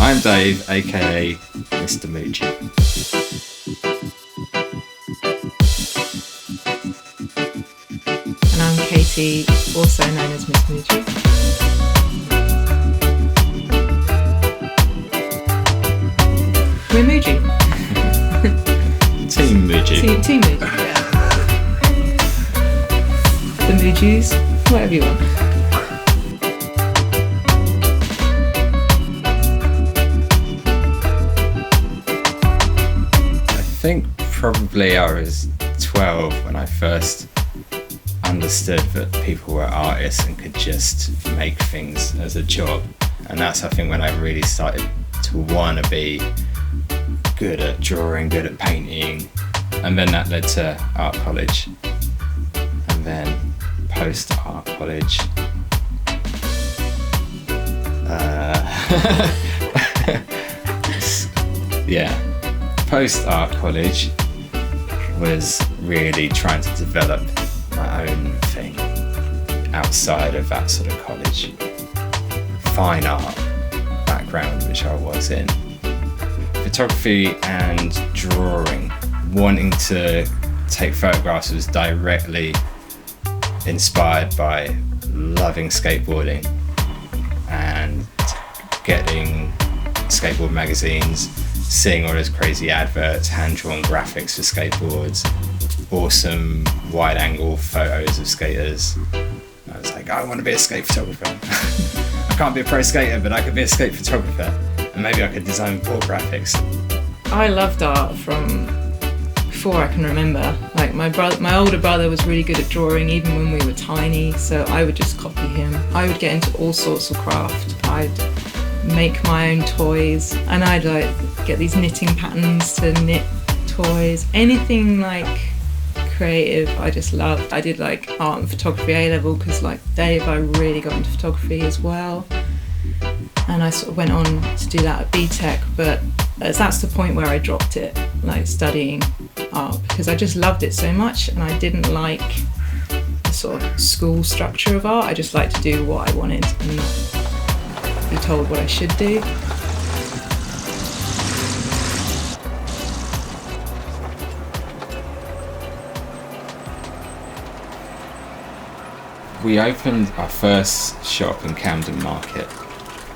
I'm Dave, aka Mr Muju. And I'm Katie, also known as Miss Muju. We're Muju. Team Muju. Team Muju, yeah. The Mujus, whatever you want. I think probably I was 12 when I first understood that people were artists and could just make things as a job. And that's, I think, when I really started to want to be good at drawing, good at painting. And then that led to art college. And then post art college, post art college was really trying to develop my own thing outside of that sort of college fine art background which I was in. Photography and drawing, wanting to take photographs, was directly inspired by loving skateboarding and getting skateboard magazines, seeing all those crazy adverts, hand-drawn graphics for skateboards, awesome wide-angle photos of skaters. I was like, I want to be a skate photographer. I can't be a pro skater, but I could be a skate photographer, and maybe I could design board graphics. I loved art from before I can remember. Like my older brother was really good at drawing even when we were tiny, so I would just copy him. I would get into all sorts of craft. I'd make my own toys, and I'd like get these knitting patterns to knit toys. Anything like creative I just loved. I did like art and photography A-level because, like Dave, I really got into photography as well, and I sort of went on to do that at BTEC, but that's the point where I dropped it, like studying art, because I just loved it so much and I didn't like the sort of school structure of art. I just liked to do what I wanted and not be told what I should do. We opened our first shop in Camden Market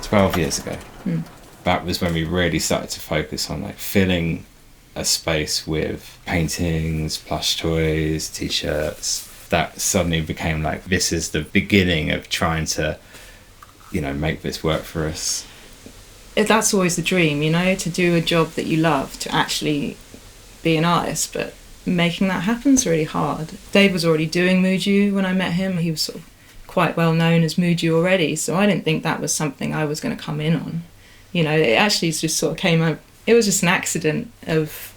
12 years ago. That was when we really started to focus on like filling a space with paintings, plush toys, t-shirts. That suddenly became like, this is the beginning of trying to, make this work for us. That's always the dream, to do a job that you love, to actually be an artist, but making that happen is really hard. Dave was already doing Muju when I met him. He was sort of quite well known as Muju already, so I didn't think that was something I was going to come in on. It actually just sort of came out. It was just an accident of,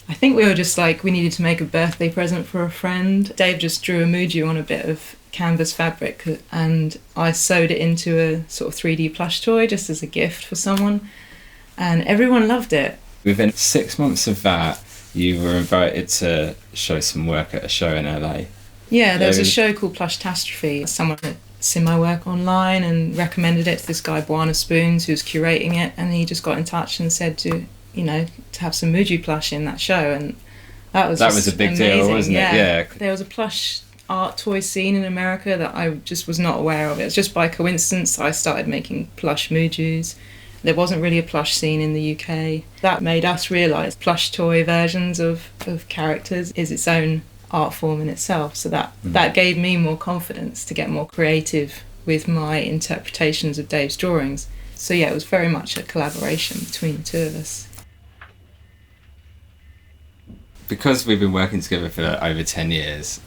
I think we were just like, we needed to make a birthday present for a friend. Dave just drew a Muju on a bit of canvas fabric and I sewed it into a sort of 3D plush toy just as a gift for someone, and everyone loved it. Within 6 months of that, you were invited to show some work at a show in LA. Yeah, there was a show called Plushtastrophe. Someone had seen my work online and recommended it to this guy, Buana Spoons, who was curating it, and he just got in touch and said to have some Muju plush in that show, and that was a big deal, wasn't it? Yeah. There was a plush art toy scene in America that I just was not aware of. It was just by coincidence I started making plush Mujus. There wasn't really a plush scene in the UK. That made us realise plush toy versions of characters is its own art form in itself, so that gave me more confidence to get more creative with my interpretations of Dave's drawings. So yeah, it was very much a collaboration between the two of us. Because we've been working together for over 10 years,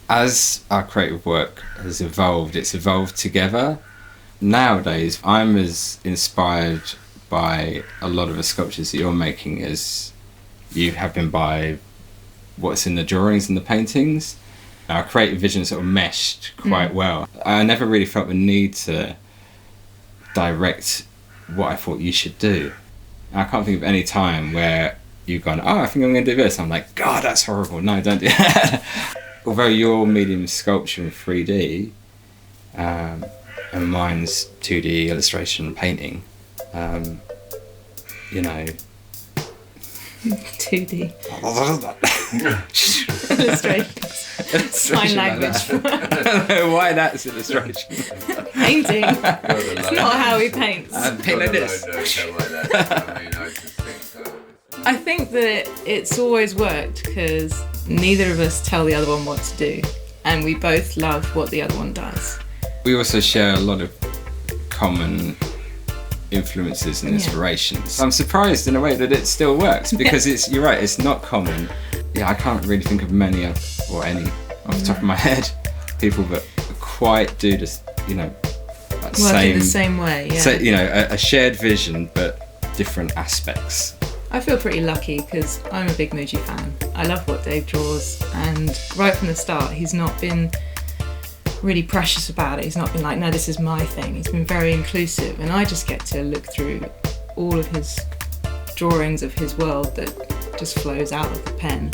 as our creative work has evolved, it's evolved together. Nowadays, I'm as inspired by a lot of the sculptures that you're making as you have been by what's in the drawings and the paintings. Our creative vision sort of meshed quite well. I never really felt the need to direct what I thought you should do. I can't think of any time where you've gone, I think I'm going to do this. I'm like, God, that's horrible. No, don't do that. Although your medium is sculpture and 3D, and mine's 2D illustration and painting, you know, 2D illustrations, sign language, I don't know why that's illustration. painting. It's not how he paints. Paint like this. I think that it's always worked because neither of us tell the other one what to do, and we both love what the other one does. We also share a lot of common influences and inspirations. I'm surprised in a way that it still works because you're right, it's not common. Yeah, I can't really think of many or any off the top of my head people that quite do this, you know, Work in the same way, yeah. So, you know, a shared vision but different aspects. I feel pretty lucky because I'm a big Muju fan. I love what Dave draws, and right from the start he's not been really precious about it. He's not been like, no, this is my thing. He's been very inclusive, and I just get to look through all of his drawings of his world that just flows out of the pen,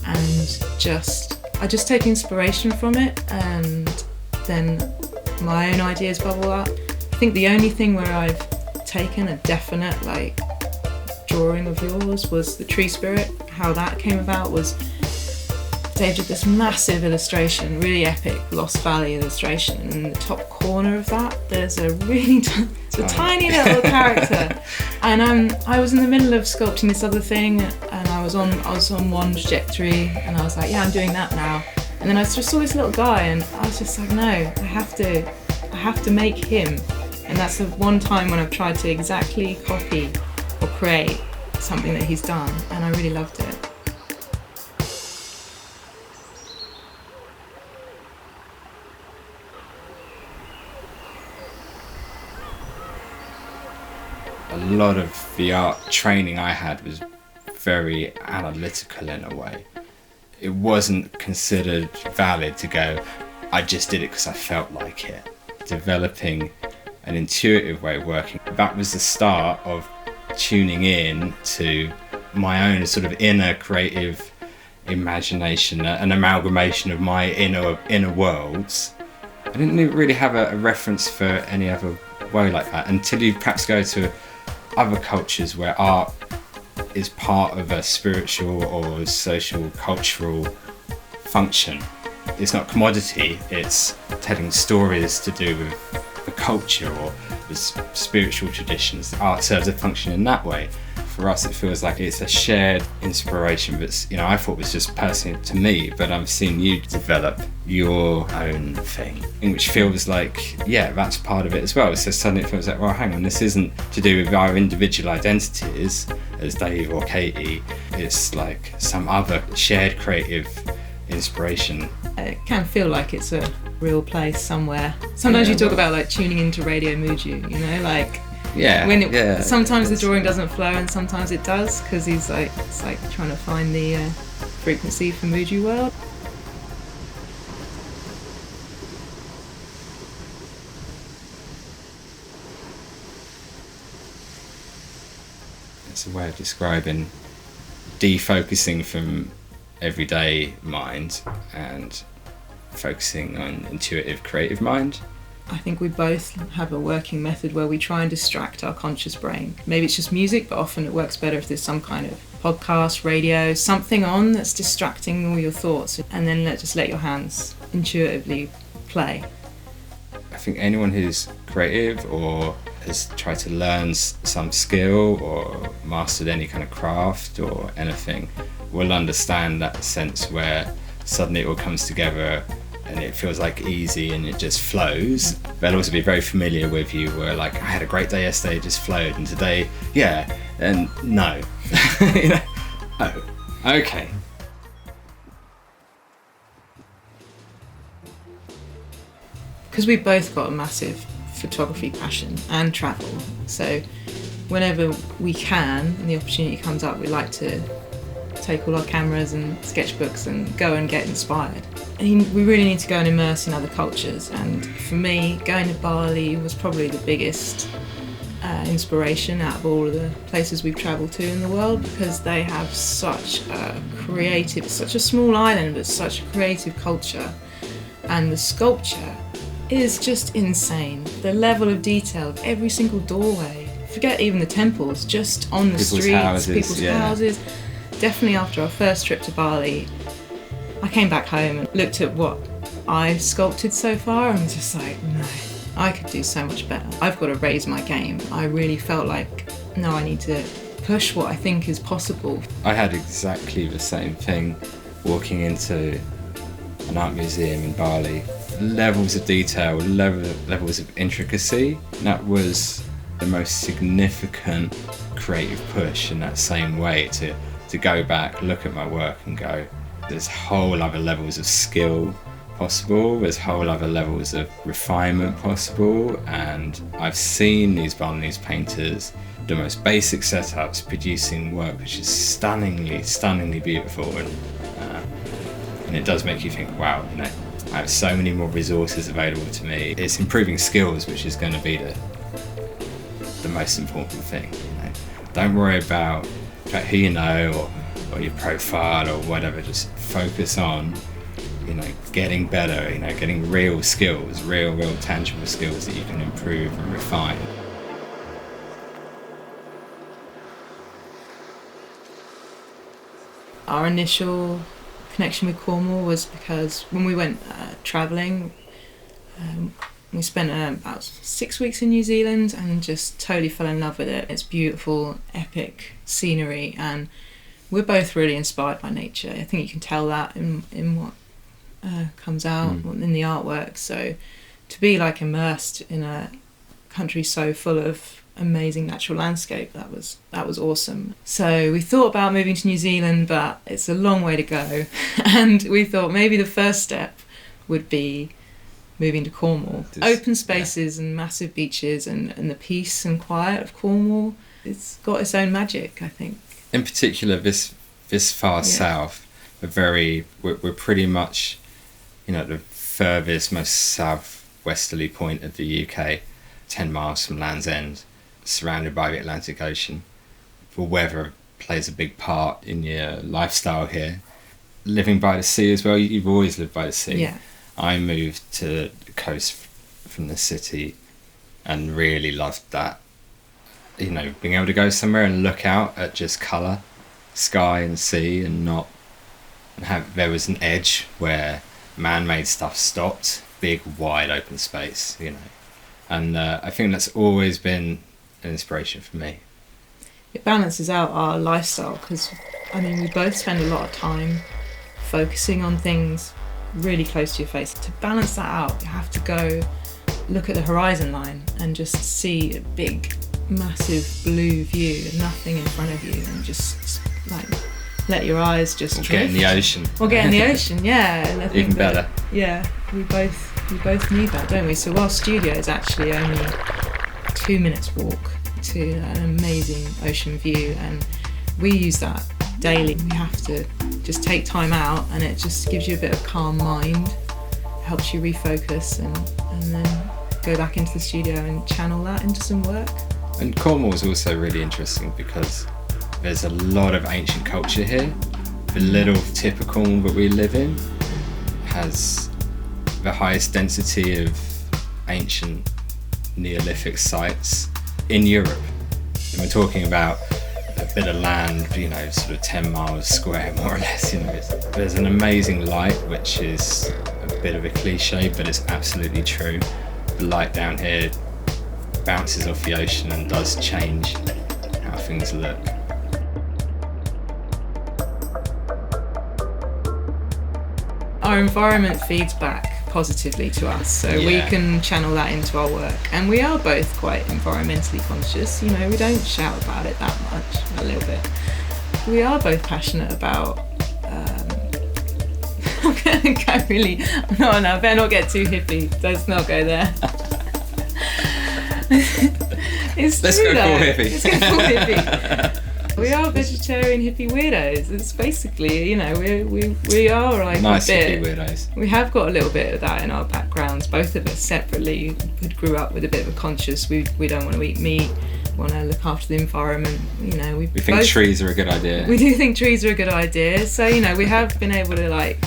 and I just take inspiration from it, and then my own ideas bubble up. I think the only thing where I've taken a definite like drawing of yours was the tree spirit. How that came about was Dave did this massive illustration, really epic Lost Valley illustration, and in the top corner of that there's a really tiny little character, and I was in the middle of sculpting this other thing, and I was on one trajectory, and I was like, yeah, I'm doing that now, and then I just saw this little guy, and I was just like, no, I have to make him, and that's the one time when I've tried to exactly copy or create something that he's done, and I really loved it. A lot of the art training I had was very analytical in a way. It wasn't considered valid to go, I just did it because I felt like it. Developing an intuitive way of working, that was the start of tuning in to my own sort of inner creative imagination, an amalgamation of my inner worlds. I didn't really have a reference for any other way like that until you perhaps go to other cultures where art is part of a spiritual or social cultural function. It's not commodity, it's telling stories to do with the culture or the spiritual traditions. Art serves a function in that way. For us it feels like it's a shared inspiration that's, you know, I thought was just personal to me, but I've seen you develop your own thing, which feels like, yeah, that's part of it as well. So suddenly it feels like, well, hang on, this isn't to do with our individual identities as Dave or Katie, it's like some other shared creative inspiration. It can feel like it's a real place somewhere. Sometimes you talk about like tuning into Radio Muju, you know, like sometimes the drawing doesn't flow and sometimes it does, because he's like, it's like trying to find the frequency for Mujuworld. It's a way of describing defocusing from everyday mind and focusing on intuitive creative mind. I think we both have a working method where we try and distract our conscious brain. Maybe it's just music, but often it works better if there's some kind of podcast, radio, something on that's distracting all your thoughts, and then just let your hands intuitively play. I think anyone who's creative or has tried to learn some skill or mastered any kind of craft or anything will understand that sense where suddenly it all comes together and it feels like easy and it just flows. They'll also be very familiar with you where like, I had a great day yesterday, it just flowed, and today, yeah, and no. You know? Oh, okay. Because we've both got a massive photography passion and travel, so whenever we can and the opportunity comes up, we like to take all our cameras and sketchbooks and go and get inspired. And we really need to go and immerse in other cultures, and for me, going to Bali was probably the biggest inspiration out of all of the places we've travelled to in the world, because they have such a creative, such a small island, but such a creative culture, and the sculpture is just insane. The level of detail of every single doorway forget even the temples, just on the People's streets, people's houses. Definitely after our first trip to Bali, I came back home and looked at what I've sculpted so far and was just like, no, I could do so much better. I've got to raise my game. I really felt like, no, I need to push what I think is possible. I had exactly the same thing walking into an art museum in Bali. Levels of detail, levels of intricacy. That was the most significant creative push in that same way, to go back, look at my work and go, there's whole other levels of skill possible, there's whole other levels of refinement possible, and I've seen these Balinese painters, the most basic setups, producing work which is stunningly beautiful, and it does make you think, wow, you know, I have so many more resources available to me. It's improving skills which is going to be the most important thing. You know? Don't worry about who you know or your profile or whatever. Just focus on, you know, getting better. You know, getting real skills, real tangible skills that you can improve and refine. Our initial connection with Cornwall was because when we went travelling, we spent about 6 weeks in New Zealand and just totally fell in love with it. It's beautiful, epic scenery, and we're both really inspired by nature. I think you can tell that in what comes out in the artwork. So to be like immersed in a country so full of amazing natural landscape, that was awesome. So we thought about moving to New Zealand, but it's a long way to go, and we thought maybe the first step would be moving to Cornwall. Open spaces and massive beaches and the peace and quiet of Cornwall, it's got its own magic, I think. In particular, this far south, we're pretty much, you know, the furthest, most southwesterly point of the UK, 10 miles from Land's End, surrounded by the Atlantic Ocean. The weather plays a big part in your lifestyle here. Living by the sea as well, you've always lived by the sea. Yeah. I moved to the coast from the city and really loved that. You know, being able to go somewhere and look out at just colour, sky and sea, and not have, there was an edge where man-made stuff stopped, big wide open space, you know. And I think that's always been an inspiration for me. It balances out our lifestyle because, I mean, we both spend a lot of time focusing on things really close to your face. To balance that out, you have to go look at the horizon line and just see a big, massive blue view and nothing in front of you, and just like let your eyes just drift. Get in the ocean. Or get in the ocean, yeah. And I think even better. Yeah, we both need that, don't we? So our studio is actually only 2 minutes walk to an amazing ocean view, and we use that daily. We have to just take time out, and it just gives you a bit of calm mind, helps you refocus, and then go back into the studio and channel that into some work. And Cornwall is also really interesting because there's a lot of ancient culture here. The little tip of Cornwall that we live in has the highest density of ancient Neolithic sites in Europe. And we're talking about a bit of land, you know, sort of 10 miles square, more or less. You know, there's an amazing light, which is a bit of a cliche, but it's absolutely true. The light down here bounces off the ocean and does change how things look. Our environment feeds back positively to us, so we can channel that into our work. And we are both quite environmentally conscious, you know, we don't shout about it that much, a little bit. We are both passionate about I'm gonna go really, no, I better not get too hippie, let's not go there. Let's go full hippie. Let's go full hippie. We are vegetarian hippie weirdos. It's basically, you know, we are like nice a bit, hippie weirdos. We have got a little bit of that in our backgrounds. Both of us separately grew up with a bit of a conscious. We don't want to eat meat. Want to look after the environment. You know, we think trees are a good idea. We do think trees are a good idea. So, you know, we have been able to like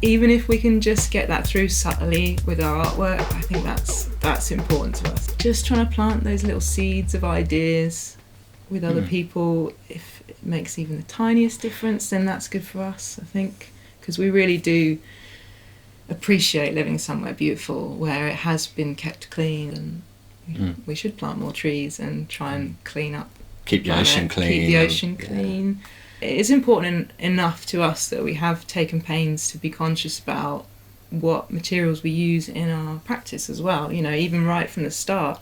even if we can just get that through subtly with our artwork, I think that's important to us. Just trying to plant those little seeds of ideas with other people. If it makes even the tiniest difference, then that's good for us, I think, because we really do appreciate living somewhere beautiful where it has been kept clean, and we should plant more trees and try and clean up. Keep the ocean clean. Keep the ocean clean. It's important enough to us that we have taken pains to be conscious about what materials we use in our practice as well. You know, even right from the start,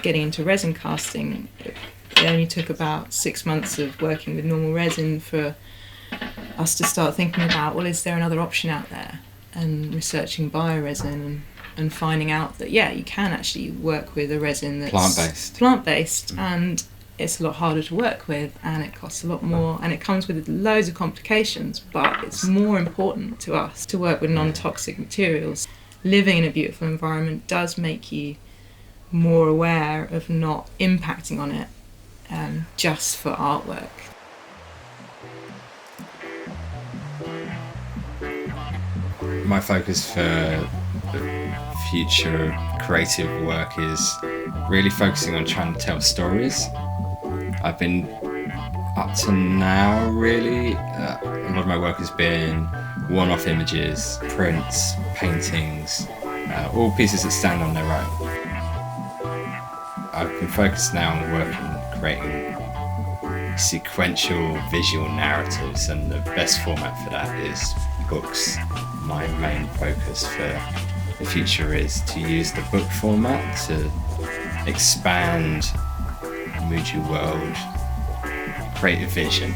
getting into resin casting, it only took about 6 months of working with normal resin for us to start thinking about, well, is there another option out there? And researching bio-resin and finding out that, yeah, you can actually work with a resin that's plant-based, and it's a lot harder to work with, and it costs a lot more, and it comes with loads of complications, but it's more important to us to work with non-toxic materials. Living in a beautiful environment does make you more aware of not impacting on it just for artwork. My focus for the future creative work is really focusing on trying to tell stories. I've been, up to now really, a lot of my work has been one-off images, prints, paintings, all pieces that stand on their own. I've been focused now on creating sequential visual narratives, and the best format for that is books. My main focus for the future is to use the book format to expand Mujuworld, create a vision,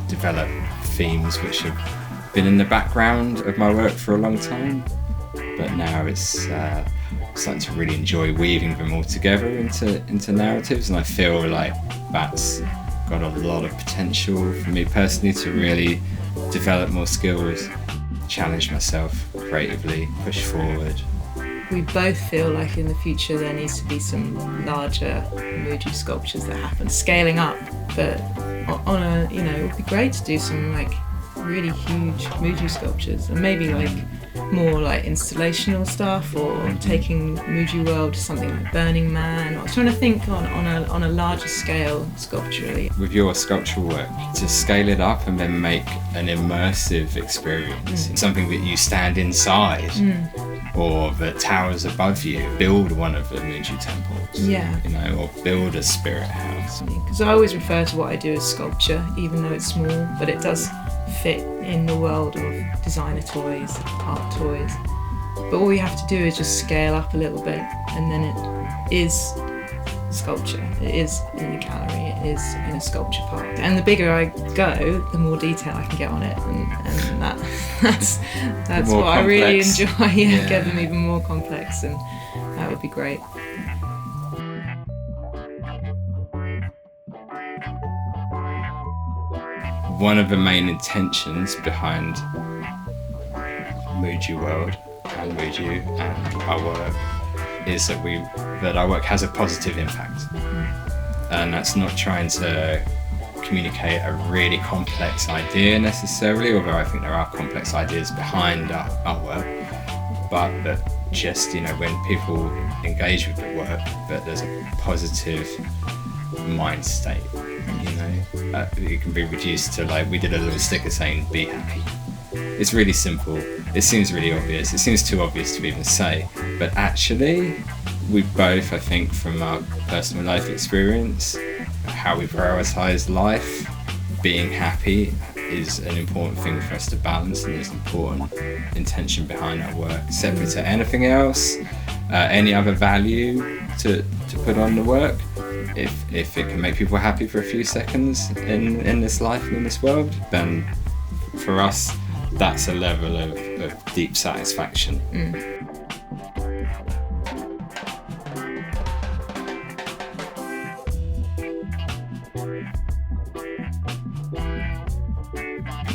develop themes which have been in the background of my work for a long time, but now it's starting to really enjoy weaving them all together into narratives, and I feel like that's got a lot of potential for me personally to really develop more skills, challenge myself creatively, push forward. We both feel like in the future there needs to be some larger Muju sculptures that happen, scaling up, but on a, you know, it would be great to do some like really huge Muju sculptures, and maybe like more like installational stuff, or taking Mujuworld to something like Burning Man. I was trying to think on a larger scale sculpturally. With your sculptural work, to scale it up and then make an immersive experience, something that you stand inside, or that towers above you. Build one of the Muju temples, you know, or build a spirit house. Because I always refer to what I do as sculpture, even though it's small, but it does fit in the world of designer toys, art toys. But all you have to do is just scale up a little bit, and then it is sculpture. It is in the gallery, it is in a sculpture park. And the bigger I go, the more detail I can get on it, and that's what I really enjoy. Get them even more complex, and that would be great. One of the main intentions behind Mujuworld and Muju and our work is that our work has a positive impact, and that's not trying to communicate a really complex idea necessarily, although I think there are complex ideas behind our work, but that just, you know, when people engage with the work, that there's a positive mind state. You know, it can be reduced to, like, we did a little sticker saying "be happy." It's really simple. It seems really obvious. It seems too obvious to even say, but actually, we both, I think, from our personal life experience, how we prioritise life, being happy is an important thing for us to balance, and there's an important intention behind our work, separate to anything else, any other value to put on the work. If it can make people happy for a few seconds in this life and in this world, then for us, that's a level of deep satisfaction.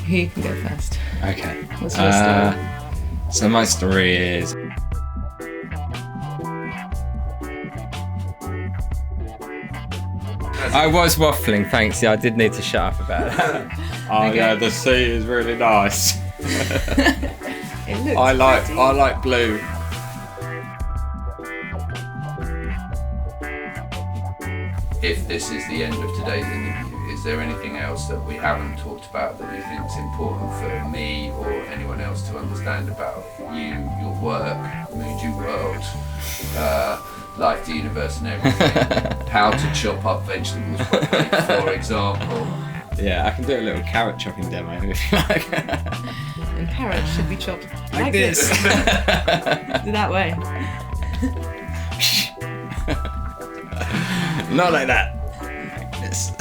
Who can go first? Okay. What's your story? So my story is, I was waffling, thanks. Yeah, I did need to shut up about that. Oh yeah, the sea is really nice. It looks I pretty. like blue. If this is the end of today's interview, is there anything else that we haven't talked about that you think is important for me or anyone else to understand about you, your work, Mujuworld, life, the universe and everything? How to chop up vegetables properly, for example. Yeah, I can do a little carrot chopping demo if you like. And carrots should be chopped Like this. That way. Not like that. Like this.